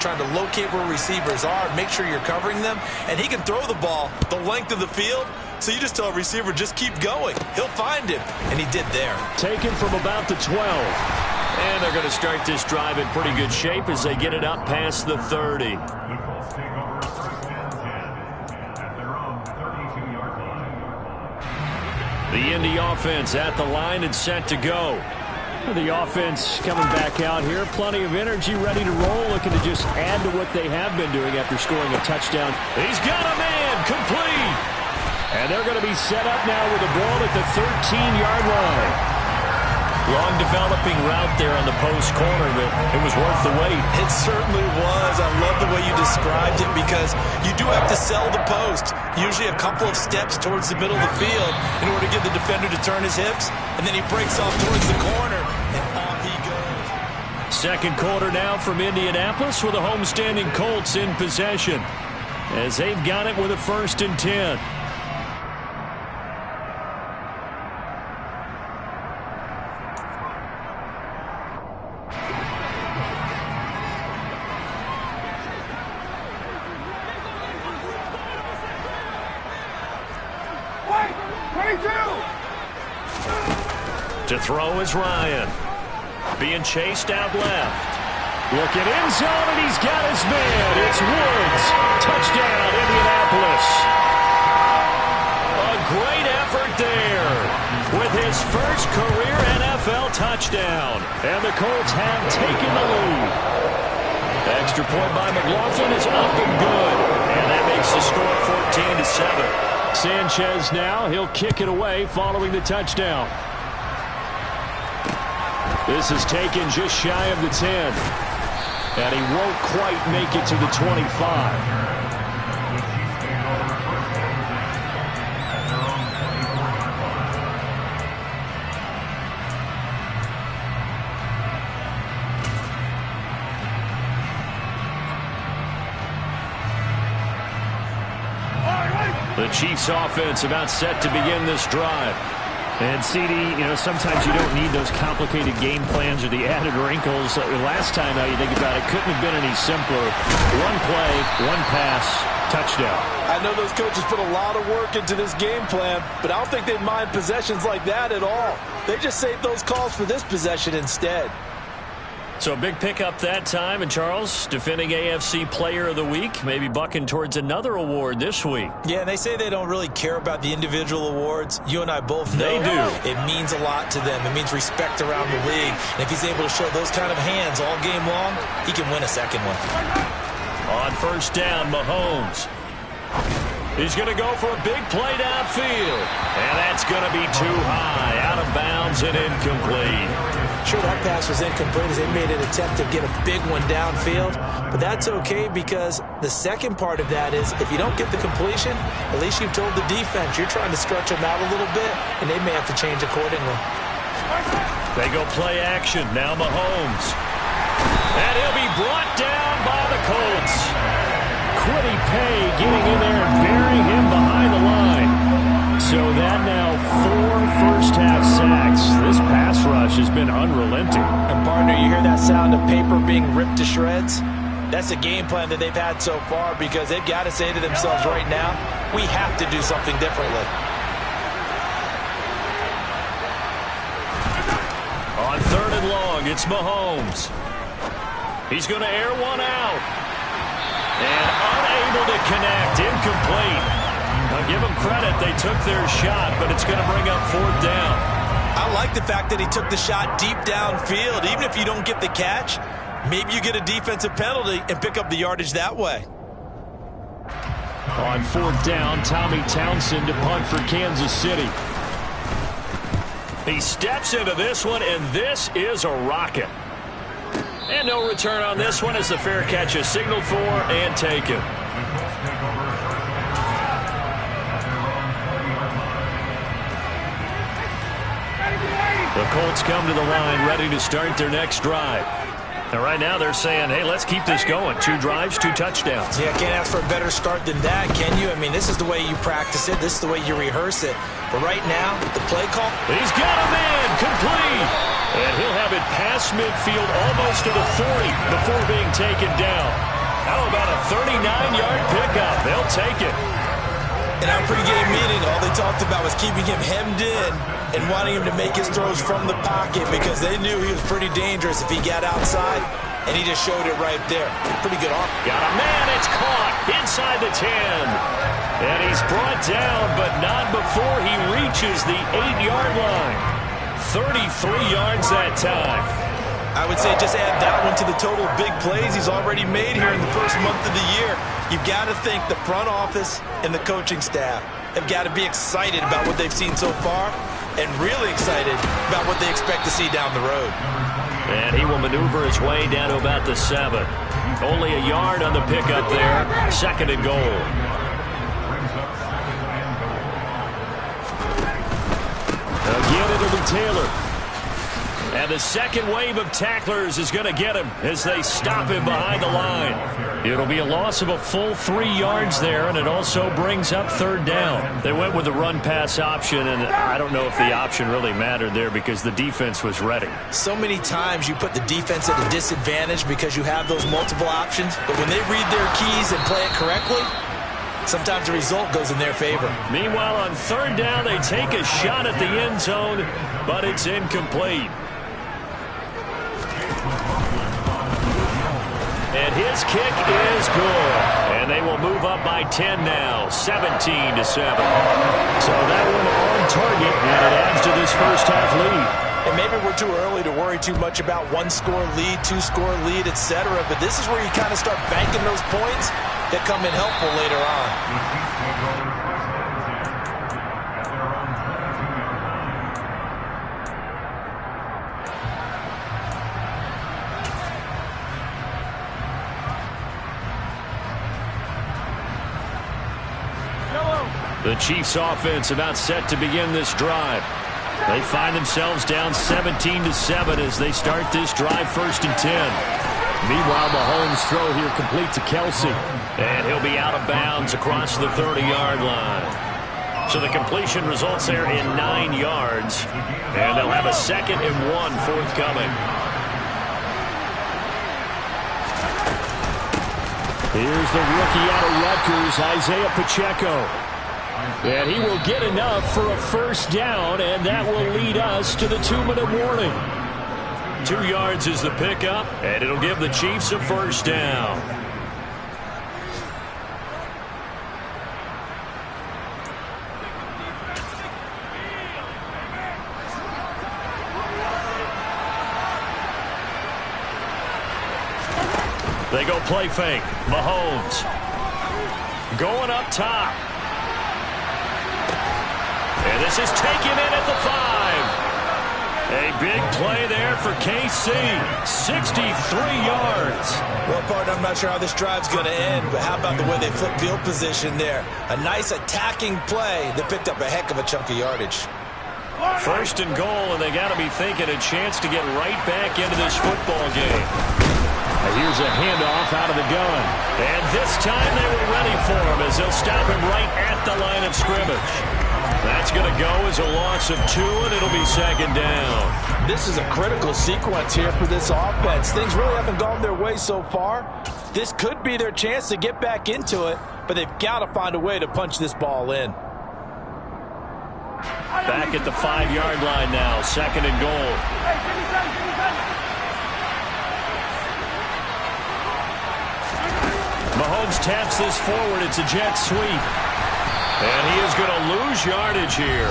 trying to locate where receivers are, make sure you're covering them, and he can throw the ball the length of the field. So you just tell a receiver, just keep going. He'll find him, and he did there. Taken from about the 12. And they're going to start this drive in pretty good shape as they get it up past the 30. The Indy offense at the line and set to go. The offense coming back out here. Plenty of energy, ready to roll, looking to just add to what they have been doing after scoring a touchdown. He's got a man, complete. And they're going to be set up now with the ball at the 13-yard line. Long developing route there on the post corner, but it was worth the wait. It certainly was. I love the way you described it because you do have to sell the post. Usually a couple of steps towards the middle of the field in order to get the defender to turn his hips, and then he breaks off towards the corner, and off he goes. Second quarter now from Indianapolis with the homestanding Colts in possession as they've got it with a 1st and 10. To throw is Ryan. Being chased out left. Looking end zone, and he's got his man. It's Woods. Touchdown, Indianapolis. A great effort there with his first career NFL touchdown. And the Colts have taken the lead. Extra point by McLaughlin is up and good. And that makes the score 14-7. Sanchez now, he'll kick it away following the touchdown. This is taken just shy of the 10. And he won't quite make it to the 25. The Chiefs offense about set to begin this drive. And CD, sometimes you don't need those complicated game plans or the added wrinkles. Last time now you think about it, couldn't have been any simpler. One play, one pass, touchdown. I know those coaches put a lot of work into this game plan, but I don't think they mind possessions like that at all. They just save those calls for this possession instead. So a big pickup that time, and Charles, defending AFC Player of the Week, maybe bucking towards another award this week. Yeah, and they say they don't really care about the individual awards. You and I both know they do. It means a lot to them. It means respect around the league. And if he's able to show those kind of hands all game long, he can win a second one. On 1st down, Mahomes. He's going to go for a big play downfield. And that's going to be too high, out of bounds and incomplete. Sure, that pass was incomplete as they made an attempt to get a big one downfield, but that's okay because the second part of that is if you don't get the completion, at least you've told the defense you're trying to stretch them out a little bit, and they may have to change accordingly. They go play action. Now Mahomes. And he'll be brought down by the Colts. Quiddy Pay getting in there and burying him behind the line. So that now 4 first-half sacks. This pass rush has been unrelenting. And, partner, you hear that sound of paper being ripped to shreds? That's a game plan that they've had so far because they've got to say to themselves right now, we have to do something differently. On 3rd and long, it's Mahomes. He's going to air one out. And unable to connect, incomplete. Now give them credit, they took their shot, but it's going to bring up 4th down. I like the fact that he took the shot deep downfield. Even if you don't get the catch, maybe you get a defensive penalty and pick up the yardage that way. On 4th down, Tommy Townsend to punt for Kansas City. He steps into this one, and this is a rocket. And no return on this one as the fair catch is signaled for and taken. The Colts come to the line ready to start their next drive. And right now they're saying, hey, let's keep this going. 2 drives, 2 touchdowns. Yeah, can't ask for a better start than that, can you? I mean, this is the way you practice it. This is the way you rehearse it. But right now, the play call. He's got a man complete. And he'll have it past midfield almost to the 40 before being taken down. How about a 39-yard pickup? They'll take it. In our pregame meeting, all they talked about was keeping him hemmed in and wanting him to make his throws from the pocket because they knew he was pretty dangerous if he got outside, and he just showed it right there. Pretty good arm. Got a man. It's caught inside the 10. And he's brought down, but not before he reaches the 8-yard line. 33 yards that time. I would say just add that one to the total of big plays he's already made here in the first month of the year. You've got to think the front office and the coaching staff have got to be excited about what they've seen so far and really excited about what they expect to see down the road. And he will maneuver his way down to about the 7. Only a yard on the pickup there. 2nd and goal. Again, it'll be Taylor. And the second wave of tacklers is going to get him as they stop him behind the line. It'll be a loss of a full 3 yards there, and it also brings up 3rd down. They went with the run-pass option, and I don't know if the option really mattered there because the defense was ready. So many times you put the defense at a disadvantage because you have those multiple options, but when they read their keys and play it correctly, sometimes the result goes in their favor. Meanwhile, on 3rd down, they take a shot at the end zone, but it's incomplete. And his kick is good. And they will move up by 10 now, 17-7. So that one on target, and it adds to this first half lead. And maybe we're too early to worry too much about 1-score lead, 2-score lead, etc. But this is where you kind of start banking those points that come in helpful later on. The Chiefs offense about set to begin this drive. They find themselves down 17-7 as they start this drive 1st and 10. Meanwhile, Mahomes' throw here complete to Kelsey. And he'll be out of bounds across the 30-yard line. So the completion results there in 9 yards. And they'll have a 2nd and 1 forthcoming. Here's the rookie out of Rutgers, Isaiah Pacheco. And he will get enough for a 1st down, and that will lead us to the 2-minute warning. 2 yards is the pickup, and it'll give the Chiefs a 1st down. They go play fake. Mahomes going up top. And this is taken in at the 5. A big play there for KC. 63 yards. Well, partner, I'm not sure how this drive's going to end, but how about the way they flip field position there? A nice attacking play that picked up a heck of a chunk of yardage. 1st and goal, and they got to be thinking a chance to get right back into this football game. Here's a handoff out of the gun. And this time they were ready for him as they'll stop him right at the line of scrimmage. That's going to go as a loss of 2, and it'll be 2nd down. This is a critical sequence here for this offense. Things really haven't gone their way so far. This could be their chance to get back into it, but they've got to find a way to punch this ball in. Back at the 5-yard line now, 2nd and goal. Mahomes taps this forward. It's a jet sweep. And he is going to lose yardage here.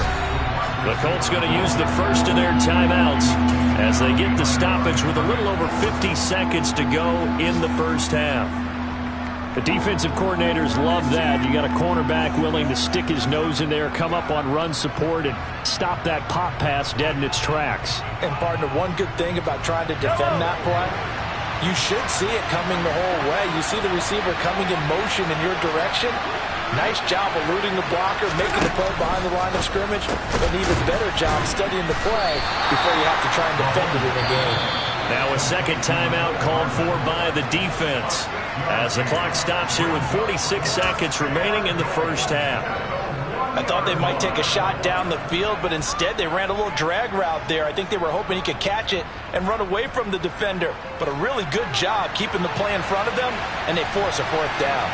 The Colts going to use the first of their timeouts as they get the stoppage with a little over 50 seconds to go in the first half. The defensive coordinators love that. You got a cornerback willing to stick his nose in there, come up on run support, and stop that pop pass dead in its tracks. And, partner, one good thing about trying to defend that play, you should see it coming the whole way. You see the receiver coming in motion in your direction. Nice job eluding the blocker, making the play behind the line of scrimmage, and even better job studying the play before you have to try and defend it in a game. Now a second timeout called for by the defense as the clock stops here with 46 seconds remaining in the first half. I thought they might take a shot down the field, but instead they ran a little drag route there. I think they were hoping he could catch it and run away from the defender. But a really good job keeping the play in front of them, and they force a fourth down.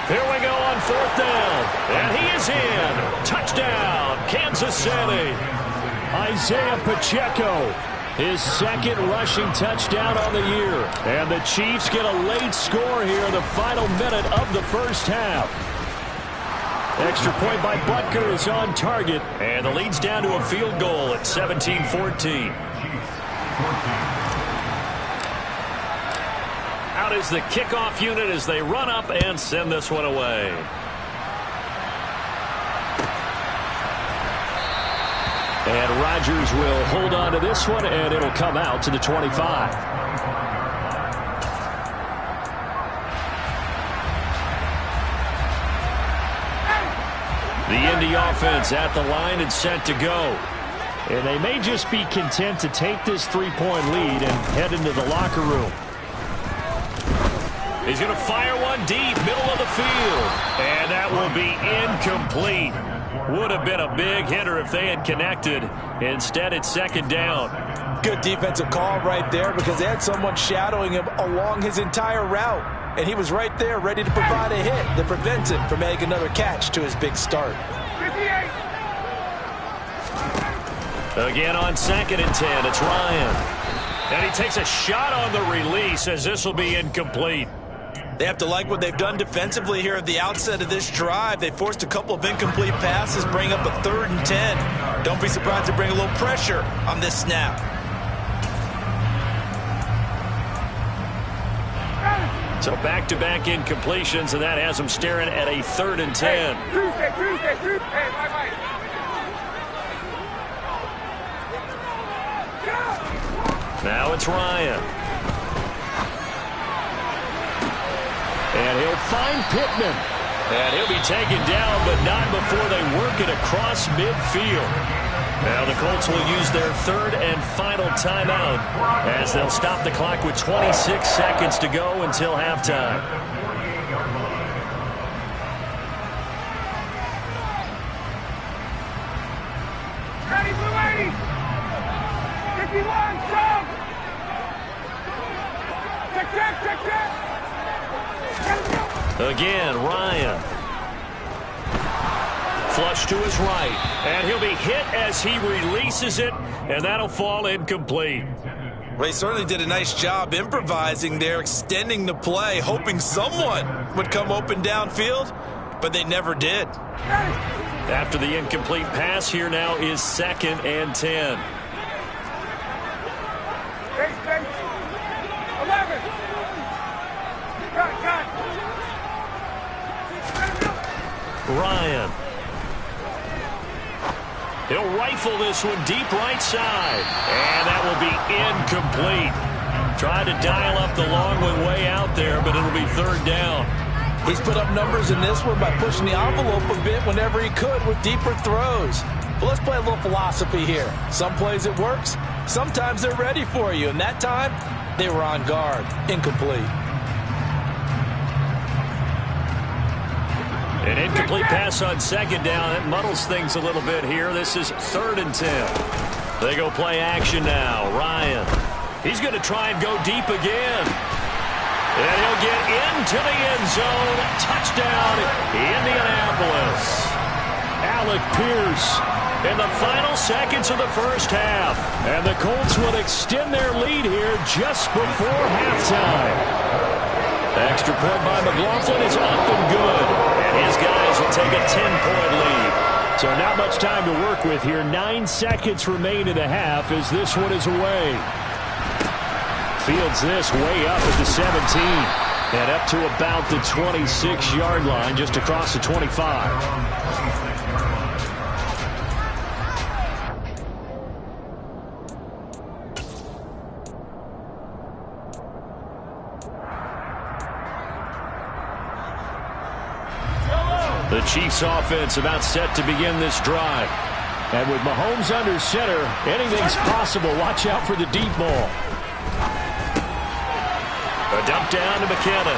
Here we go on fourth down. And he is in. Touchdown, Kansas City. Isaiah Pacheco, his second rushing touchdown on the year. And the Chiefs get a late score here in the final minute of the first half. Extra point by Butker is on target. And the lead's down to a field goal at 17-14. Out is the kickoff unit as they run up and send this one away. And Rodgers will hold on to this one, and it'll come out to the 25. The Indy offense at the line and set to go. And they may just be content to take this three-point lead and head into the locker room. He's going to fire one deep, middle of the field. And that will be incomplete. Would have been a big hitter if they had connected. Instead, it's second down. Good defensive call right there because they had someone shadowing him along his entire route. And he was right there ready to provide a hit that prevents him from making another catch to his big start. Again on second and 10, it's Ryan. And he takes a shot on the release as this will be incomplete. They have to like what they've done defensively here at the outset of this drive. They forced a couple of incomplete passes, bring up a 3rd and 10. Don't be surprised to bring a little pressure on this snap. So back-to-back incompletions, and that has them staring at a 3rd and 10. Now it's Ryan. And he'll find Pittman. And he'll be taken down, but not before they work it across midfield. Now the Colts will use their 3rd and final timeout as they'll stop the clock with 26 seconds to go until halftime. Ready, blue 80! 51, jump! Check. Again, Ryan. Flush to his right. And he'll be hit as he releases it, and that'll fall incomplete. Well, he certainly did a nice job improvising there, extending the play, hoping someone would come open downfield, but they never did. After the incomplete pass, here now is 2nd and 10. 11. Cut. Ryan. He'll rifle this one deep right side. And that will be incomplete. Tried to dial up the long one way out there, but it'll be 3rd down. He's put up numbers in this one by pushing the envelope a bit whenever he could with deeper throws. But let's play a little philosophy here. Some plays it works. Sometimes they're ready for you. And that time, they were on guard. Incomplete. An incomplete pass on 2nd down. It muddles things a little bit here. This is 3rd and 10. They go play action now. Ryan. He's going to try and go deep again. And he'll get into the end zone. Touchdown, Indianapolis. Alec Pierce in the final seconds of the first half. And the Colts will extend their lead here just before halftime. Extra point by McLaughlin is up and good. And his guys will take a 10-point lead. So not much time to work with here. 9 seconds remain in the half as this one is away. Fields this way up at the 17. And up to about the 26-yard line, just across the 25. The Chiefs offense about set to begin this drive. And with Mahomes under center, anything's possible. Watch out for the deep ball. A dump down to McKinnon.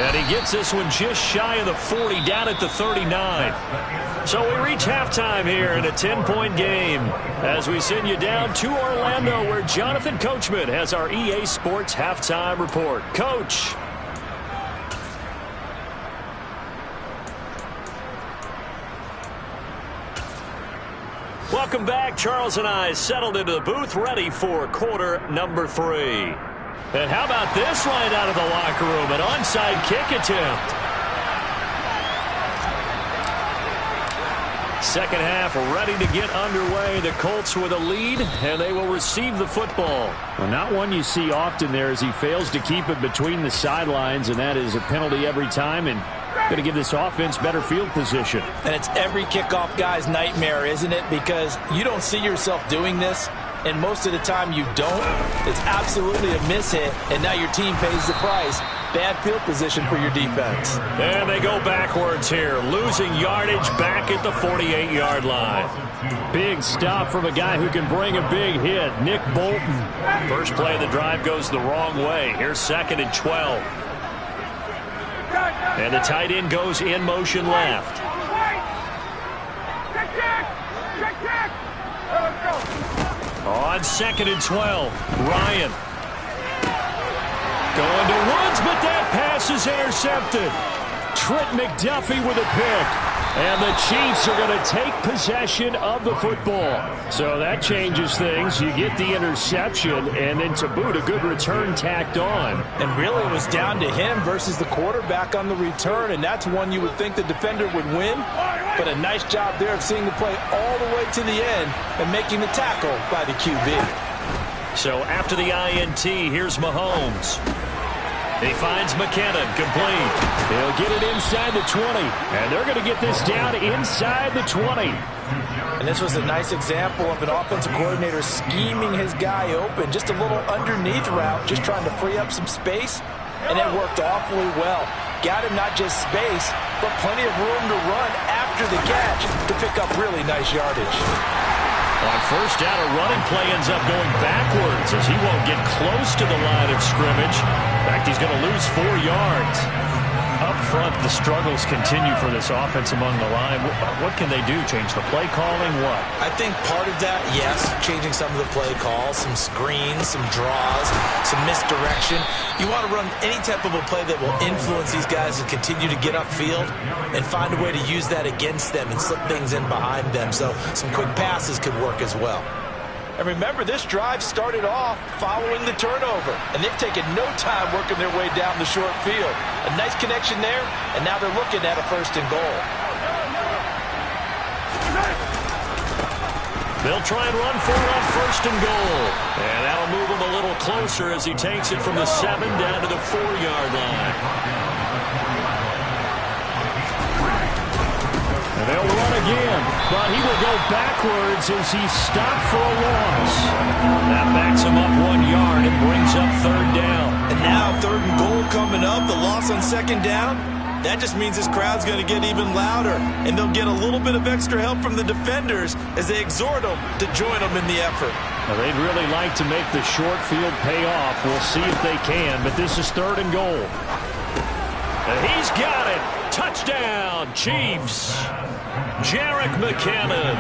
And he gets this one just shy of the 40, down at the 39. So we reach halftime here in a 10-point game as we send you down to Orlando, where Jonathan Coachman has our EA Sports halftime report. Coach. Welcome back. Charles and I settled into the booth, ready for quarter number 3. And how about this line out of the locker room? An onside kick attempt. Second half ready to get underway. The Colts with a lead, and they will receive the football. Well, not one you see often there, as he fails to keep it between the sidelines, and that is a penalty every time, and going to give this offense better field position. And it's every kickoff guy's nightmare, isn't it? Because you don't see yourself doing this, and most of the time you don't. It's absolutely a mishit, and now your team pays the price. Bad field position for your defense. And they go backwards here, losing yardage back at the 48-yard line. Big stop from a guy who can bring a big hit, Nick Bolton. First play of the drive goes the wrong way. Here's 2nd and 12. And the tight end goes in motion left. On 2nd and 12, Ryan. Going to Woods, but that pass is intercepted. Trent McDuffie with a pick. And the Chiefs are going to take possession of the football. So that changes things. You get the interception, and then to boot, a good return tacked on. And really it was down to him versus the quarterback on the return, and that's one you would think the defender would win. But a nice job there of seeing the play all the way to the end and making the tackle by the QB. So after the INT, here's Mahomes. He finds McKinnon, complete. He'll get it inside the 20, and they're going to get this down inside the 20. And this was a nice example of an offensive coordinator scheming his guy open. Just a little underneath route, just trying to free up some space, and it worked awfully well. Got him not just space, but plenty of room to run after the catch to pick up really nice yardage. On first down, a running play ends up going backwards as he won't get close to the line of scrimmage. In fact, he's going to lose 4 yards. Up front, the struggles continue for this offense among the line. What can they do? Change the play calling? What? I think part of that, yes, changing some of the play calls, some screens, some draws, some misdirection. You want to run any type of a play that will influence these guys to continue to get upfield and find a way to use that against them and slip things in behind them. So some quick passes could work as well. And remember, this drive started off following the turnover, and they've taken no time working their way down the short field. A nice connection there, and now they're looking at a 1st and goal. They'll try and run for it on 1st and goal. And that'll move him a little closer as he takes it from the 7 down to the 4-yard line. And they'll run again, but he will go backwards as he's stopped for a loss. That backs him up 1 yard and brings up 3rd down. And now 3rd and goal coming up, the loss on 2nd down. That just means this crowd's going to get even louder, and they'll get a little bit of extra help from the defenders as they exhort them to join them in the effort. Now, they'd really like to make the short field pay off. We'll see if they can, but this is 3rd and goal. And he's got it. Touchdown, Chiefs. Jerick McKinnon,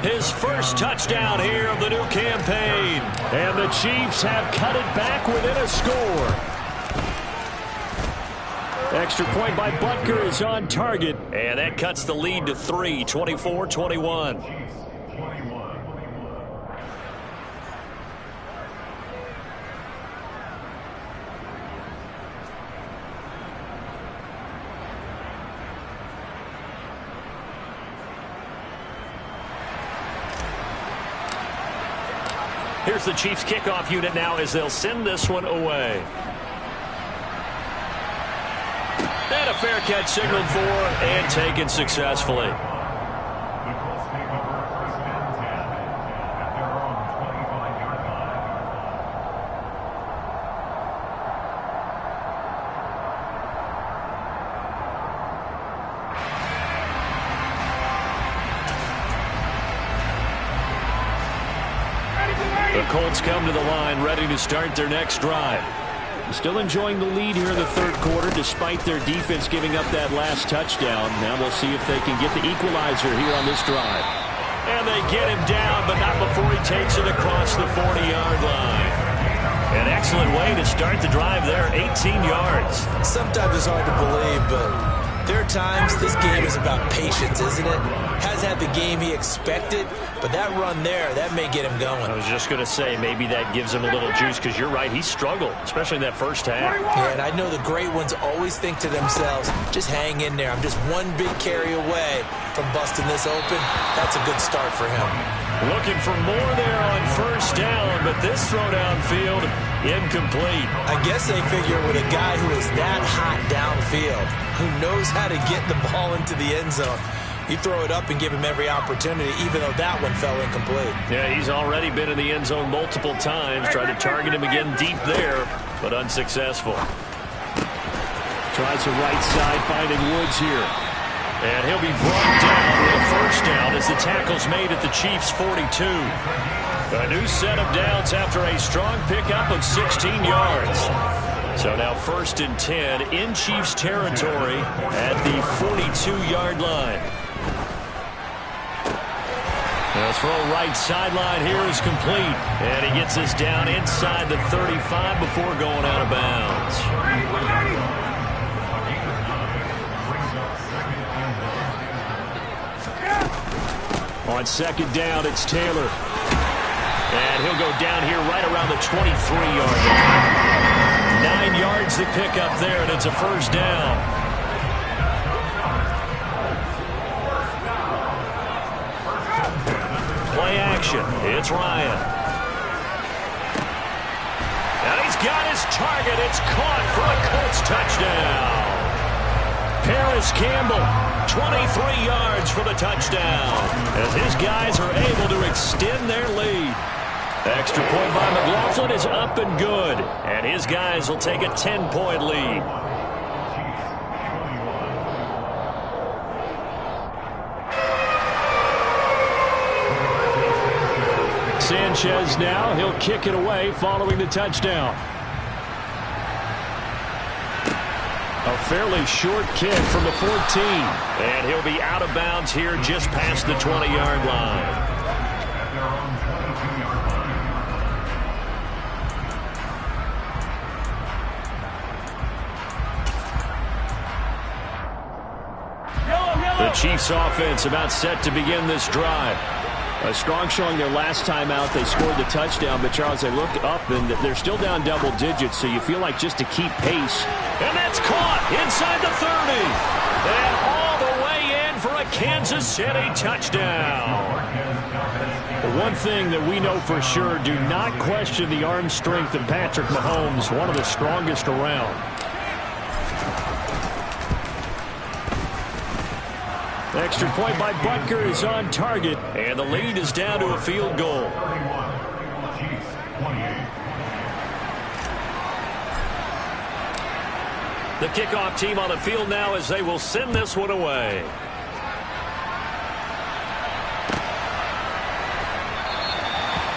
his first touchdown here of the new campaign. And the Chiefs have cut it back within a score. Extra point by Butker is on target. And that cuts the lead to 3, 24-21. Here's the Chiefs kickoff unit now as they'll send this one away. And a fair catch signaled for and taken successfully. The Colts come to the line ready to start their next drive. Still enjoying the lead here in the third quarter despite their defense giving up that last touchdown. Now we'll see if they can get the equalizer here on this drive. And they get him down, but not before he takes it across the 40-yard line. An excellent way to start the drive there, 18 yards. Sometimes it's hard to believe, but there are times this game is about patience, isn't it? Hasn't had the game he expected, but that run there, that may get him going. I was just going to say, maybe that gives him a little juice, because you're right, he struggled, especially in that first half. Yeah, and I know the great ones always think to themselves, just hang in there. I'm just one big carry away from busting this open. That's a good start for him. Looking for more there on first down, but this throw downfield, incomplete. I guess they figure with a guy who is that hot downfield, who knows how to get the ball into the end zone, you throw it up and give him every opportunity, even though that one fell incomplete. Yeah, he's already been in the end zone multiple times. Tried to target him again deep there, but unsuccessful. Tries the right side, finding Woods here. And he'll be brought down with a first down as the tackle's made at the Chiefs' 42. A new set of downs after a strong pickup of 16 yards. So now 1st and 10 in Chiefs territory at the 42-yard line. The throw right sideline here is complete. And he gets us down inside the 35 before going out of bounds. On second down, it's Taylor. And he'll go down here right around the 23-yard line. 9 yards to pick up there, and it's a first down. Play action. It's Ryan. And he's got his target. It's caught for a Colts touchdown. Paris Campbell, 23 yards for the touchdown, as his guys are able to extend their lead. Extra point by McLaughlin is up and good, and his guys will take a 10-point lead. Sanchez now, he'll kick it away following the touchdown. A fairly short kick from the 14. And he'll be out of bounds here just past the 20-yard line. The Chiefs offense about set to begin this drive. A strong showing their last time out. They scored the touchdown, but Charles, they look up and they're still down double digits, so you feel like just to keep pace. And that's caught inside the 30. And all the way in for a Kansas City touchdown. One thing that we know for sure, do not question the arm strength of Patrick Mahomes, one of the strongest around. Extra point by Butker is on target, and the lead is down to a field goal. The kickoff team on the field now as they will send this one away.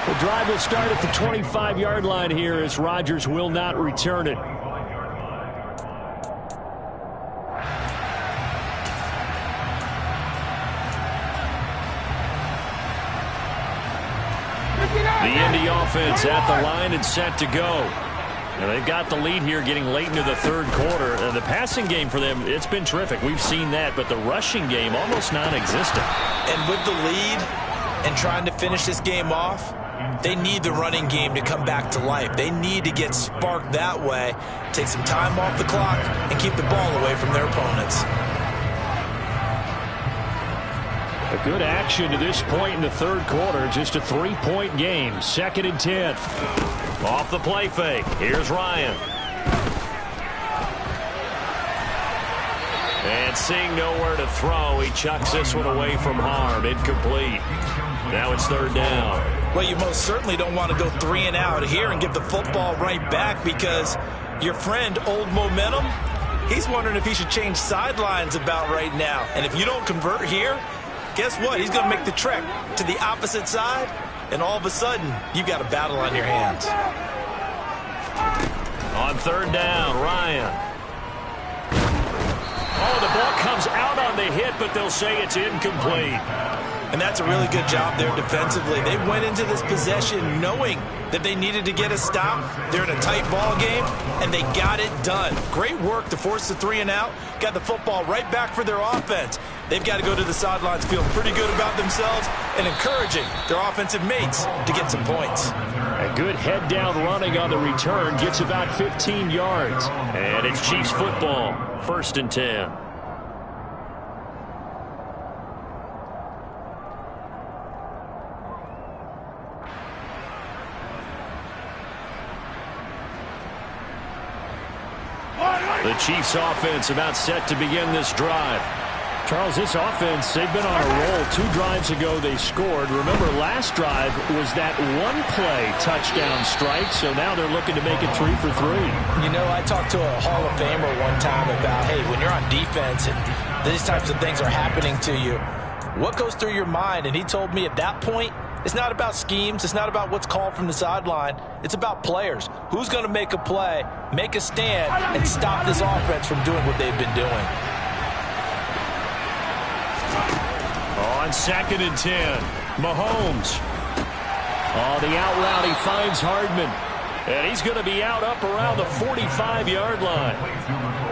The drive will start at the 25-yard line here as Rodgers will not return it. The Indy offense at the line and set to go. Now they've got the lead here getting late into the third quarter. The passing game for them, it's been terrific. We've seen that, but the rushing game almost non-existent. And with the lead and trying to finish this game off, they need the running game to come back to life. They need to get sparked that way, take some time off the clock, and keep the ball away from their opponents. A good action to this point in the third quarter. Just a 3-point game. 2nd and 10. Off the play fake. Here's Ryan. And seeing nowhere to throw, he chucks this one away from harm. Incomplete. Now it's 3rd down. Well, you most certainly don't want to go 3 and out here and give the football right back, because your friend, Old Momentum, he's wondering if he should change sidelines about right now. And if you don't convert here, guess what? He's going to make the trek to the opposite side and all of a sudden, you've got a battle on your hands. On third down, Ryan. Oh, the ball comes out on the hit, but they'll say it's incomplete. And that's a really good job there defensively. They went into this possession knowing that they needed to get a stop. They're in a tight ball game, and they got it done. Great work to force the 3 and out. Got the football right back for their offense. They've got to go to the sidelines feeling pretty good about themselves and encouraging their offensive mates to get some points. A good head down running on the return, gets about 15 yards. And it's Chiefs football, 1st and 10. The Chiefs offense about set to begin this drive. Charles, this offense, they've been on a roll. 2 drives ago they scored. Remember, last drive was that one-play touchdown strike, so now they're looking to make it 3 for 3. You know, I talked to a Hall of Famer one time about, hey, when you're on defense and these types of things are happening to you, what goes through your mind? And he told me at that point, it's not about schemes. It's not about what's called from the sideline. It's about players. Who's going to make a play, make a stand, and stop this offense from doing what they've been doing? On 2nd and 10, Mahomes. Oh, the out route, he finds Hardman. And he's going to be out up around the 45-yard line.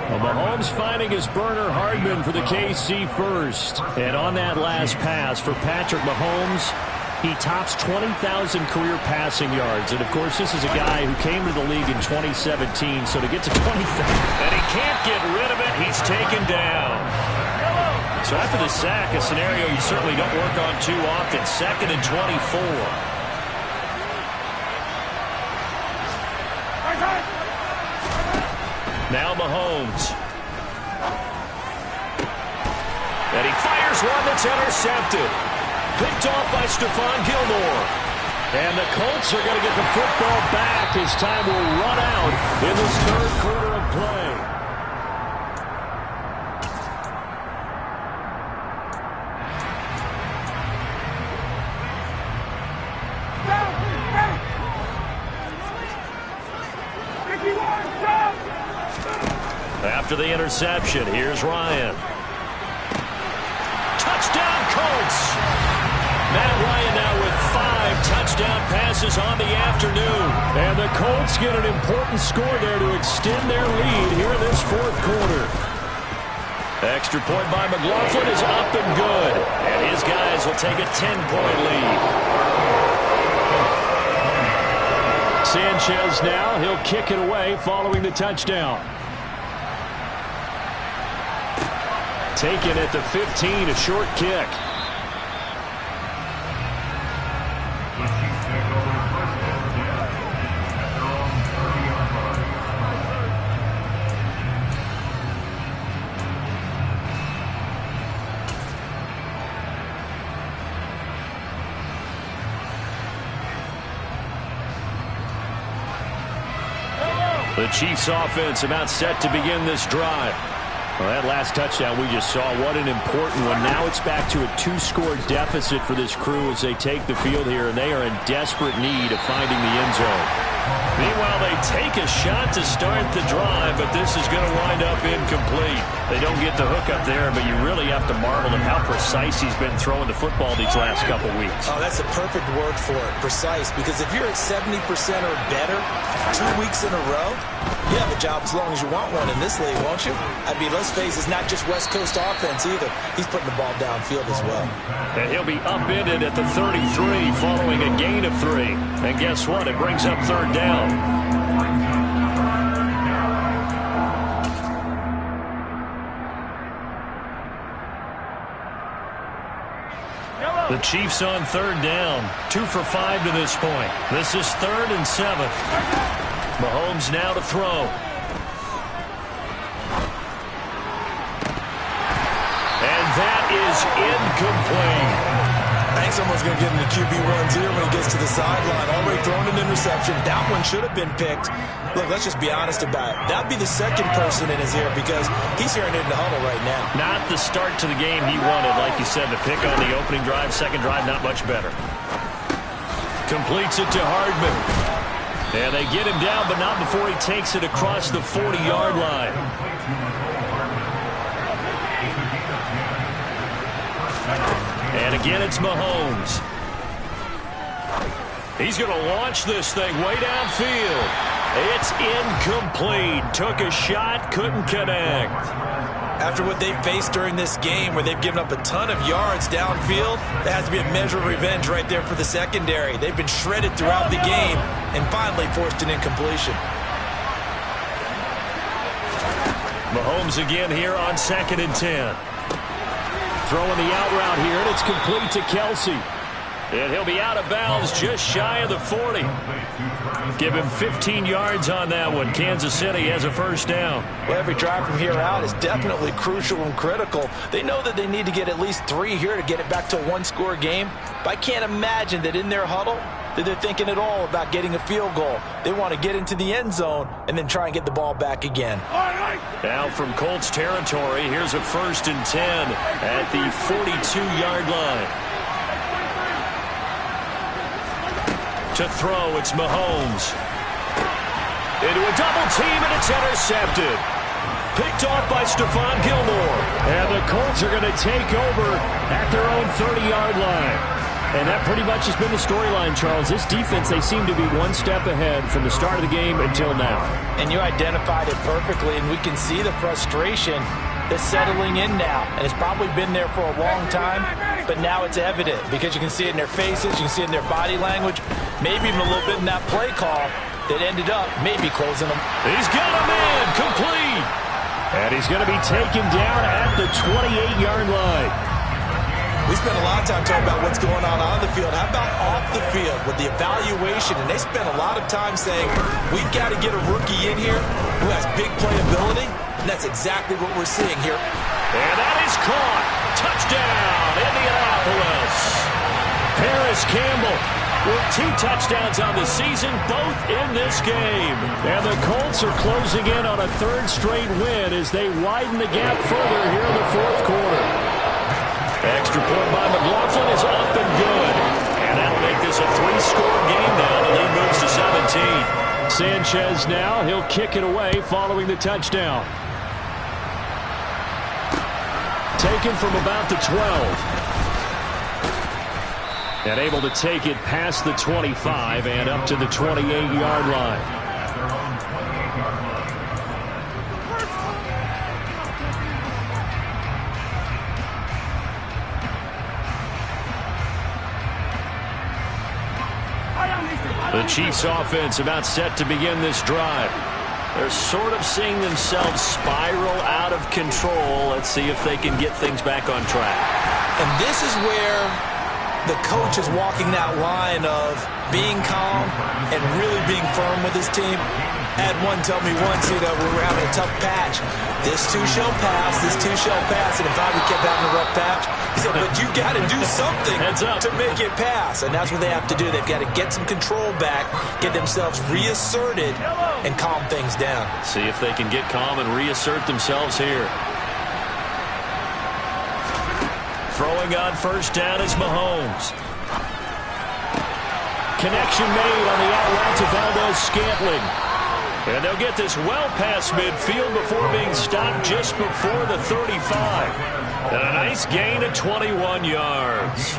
Well, Mahomes finding his burner, Hardman, for the KC first. And on that last pass for Patrick Mahomes, he tops 20,000 career passing yards. And, of course, this is a guy who came to the league in 2017, so to get to 20,000. And he can't get rid of it. He's taken down. So after the sack, a scenario you certainly don't work on too often. 2nd and 24. Now Mahomes. And he fires one that's intercepted. Picked off by Stephon Gilmore. And the Colts are going to get the football back as time will run out in this 3rd quarter of play. After the interception, here's Ryan. Touchdown, Colts! Matt Ryan now with 5 touchdown passes on the afternoon. And the Colts get an important score there to extend their lead here in this 4th quarter. Extra point by McLaughlin is up and good. And his guys will take a 10-point lead. Sanchez now, he'll kick it away following the touchdown. Taken at the 15, a short kick. The Chiefs offense about set to begin this drive. Well, that last touchdown we just saw, what an important one. Now it's back to a 2-score deficit for this crew as they take the field here, and they are in desperate need of finding the end zone. Meanwhile, they take a shot to start the drive, but this is going to wind up incomplete. They don't get the hook up there, but you really have to marvel at how precise he's been throwing the football these last couple weeks. Oh, that's a perfect word for it, precise, because if you're at 70% or better 2 weeks in a row, you have a job as long as you want one in this league, won't you? I mean, let's face it, it's not just West Coast offense either. He's putting the ball downfield as well. And he'll be upended at the 33 following a gain of 3. And guess what? It brings up 3rd down. The Chiefs on 3rd down. 2 for 5 to this point. This is 3rd and 7. Mahomes now to throw. And that is incomplete. I think someone's going to get into QB1's ear when he gets to the sideline. Already thrown an interception. That one should have been picked. Look, let's just be honest about it. That'd be the second person in his ear because he's hearing it in the huddle right now. Not the start to the game he wanted, like you said. The pick on the opening drive, second drive, not much better. Completes it to Hardman. And they get him down, but not before he takes it across the 40-yard line. And again, it's Mahomes. He's going to launch this thing way downfield. It's incomplete. Took a shot, couldn't connect. After what they've faced during this game, where they've given up a ton of yards downfield, there has to be a measure of revenge right there for the secondary. They've been shredded throughout the game and finally forced an incompletion. Mahomes again here on 2nd and 10. Throwing the out route here, and it's complete to Kelsey. And he'll be out of bounds just shy of the 40. Give him 15 yards on that one. Kansas City has a first down. Well, every drive from here out is definitely crucial and critical. They know that they need to get at least 3 here to get it back to a one-score game. But I can't imagine that in their huddle that they're thinking at all about getting a field goal. They want to get into the end zone and then try and get the ball back again. Now from Colts territory, here's a 1st and 10 at the 42-yard line. To throw, it's Mahomes. Into a double team, and it's intercepted. Picked off by Stephon Gilmore. And the Colts are going to take over at their own 30-yard line. And that pretty much has been the storyline, Charles. This defense, they seem to be one step ahead from the start of the game until now. And you identified it perfectly, and we can see the frustration that's settling in now. And it's probably been there for a long time, but now it's evident because you can see it in their faces, you can see it in their body language, maybe even a little bit in that play call that ended up maybe closing them. He's got a man, complete. And he's going to be taken down at the 28-yard line. We spent a lot of time talking about what's going on the field. How about off the field with the evaluation? And they spent a lot of time saying, we've got to get a rookie in here who has big playability. And that's exactly what we're seeing here. And that is caught. Touchdown, Indianapolis. Paris Campbell with 2 touchdowns on the season, both in this game. And the Colts are closing in on a 3rd straight win as they widen the gap further here in the 4th quarter. Extra point by McLaughlin is up and good. And that'll make this a 3-score game now. The lead moves to 17. Sanchez now, he'll kick it away following the touchdown. Taken from about the 12. And able to take it past the 25 and up to the 28-yard line. The Chiefs offense about set to begin this drive. They're sort of seeing themselves spiral out of control. Let's see if they can get things back on track. And this is where the coach is walking that line of being calm and really being firm with his team. Had one tell me once, when we were having a tough patch, this too shall pass, this too shall pass. And if we kept having a rough patch, he said, but you got to do something to make it pass. And that's what they have to do. They've got to get some control back, get themselves reasserted, and calm things down. See if they can get calm and reassert themselves here. Throwing on 1st down is Mahomes. Connection made on the out route to Valdez-Scantling. And they'll get this well past midfield before being stopped just before the 35. And a nice gain of 21 yards.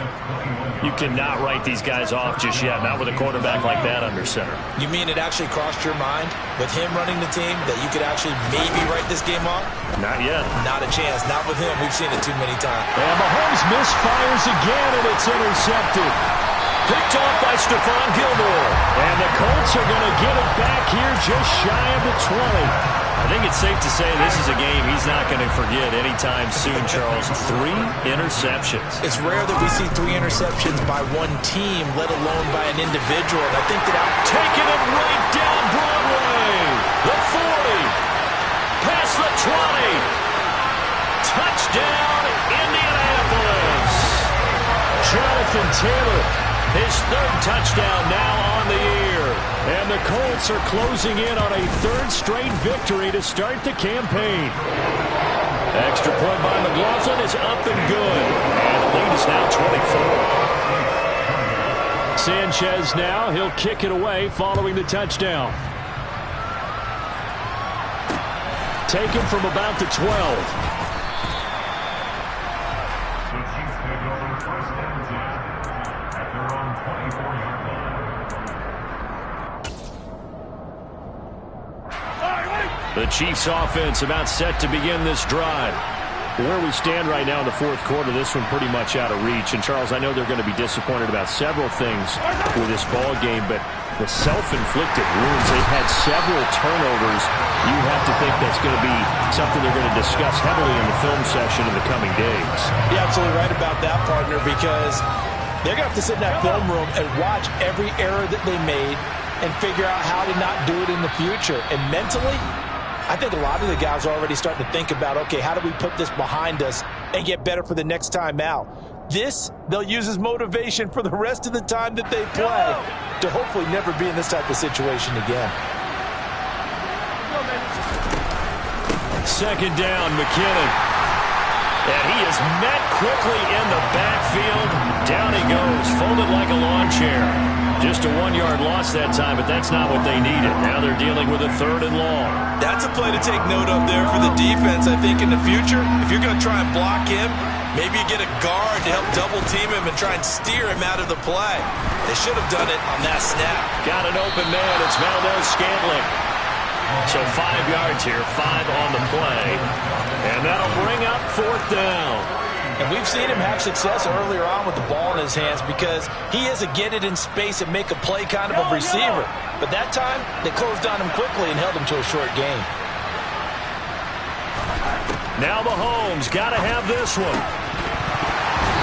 You cannot write these guys off just yet, not with a quarterback like that under center. You mean it actually crossed your mind with him running the team that you could actually maybe write this game off? Not yet. Not a chance. Not with him. We've seen it too many times. And Mahomes misfires again, and it's intercepted. Picked off by Stephon Gilmore. And the Colts are going to get it back here just shy of the 20. I think it's safe to say this is a game he's not going to forget anytime soon, Charles. 3 interceptions. It's rare that we see 3 interceptions by one team, let alone by an individual. And I think that taking it right down Broadway. The 40. Past the 20. Touchdown, Indianapolis. Jonathan Taylor. His 3rd touchdown now on the year. And the Colts are closing in on a 3rd straight victory to start the campaign. Extra point by McLaughlin is up and good. And the lead is now 24. Sanchez now. He'll kick it away following the touchdown. Taken from about the 12. The Chiefs offense about set to begin this drive. Where we stand right now in the fourth quarter, this one pretty much out of reach. And, Charles, I know they're going to be disappointed about several things with this ball game, but the self-inflicted wounds, they've had several turnovers. You have to think that's going to be something they're going to discuss heavily in the film session in the coming days. You're absolutely right about that, partner, because they're going to have to sit in that film room and watch every error that they made and figure out how to not do it in the future. And mentally, I think a lot of the guys are already starting to think about, okay, how do we put this behind us and get better for the next time out? This, they'll use as motivation for the rest of the time that they play to hopefully never be in this type of situation again. Second down, McKinnon. And he is met quickly in the backfield. Down he goes, folded like a lawn chair. Just a 1-yard loss that time, but that's not what they needed. Now they're dealing with a 3rd and long. That's a play to take note of there for the defense, I think, in the future. If you're going to try and block him, maybe you get a guard to help double-team him and try and steer him out of the play. They should have done it on that snap. Got an open man. It's Valdez-Scantling. So 5 yards here, 5 on the play. And that'll bring up 4th down. And we've seen him have success earlier on with the ball in his hands because he is a get it in space and make a play kind of a receiver. But that time, they closed on him quickly and held him to a short gain. Now Mahomes got to have this one.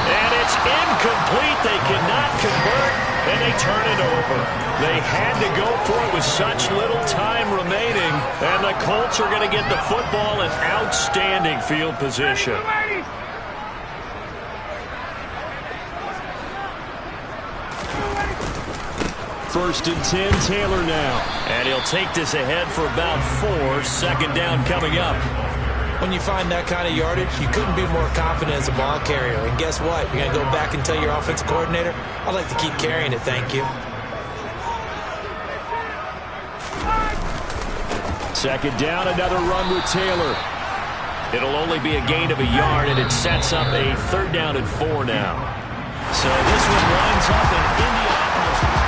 And it's incomplete. They cannot convert, and they turn it over. They had to go for it with such little time remaining, and the Colts are going to get the football in outstanding field position. First and 10, Taylor now. And he'll take this ahead for about 4. Second down coming up. When you find that kind of yardage, you couldn't be more confident as a ball carrier. And guess what? You're going to go back and tell your offensive coordinator, I'd like to keep carrying it, thank you. Second down, another run with Taylor. It'll only be a gain of a yard, and it sets up a 3rd down and 4 now. So this one winds up in Indianapolis.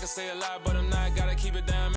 Say a lot, but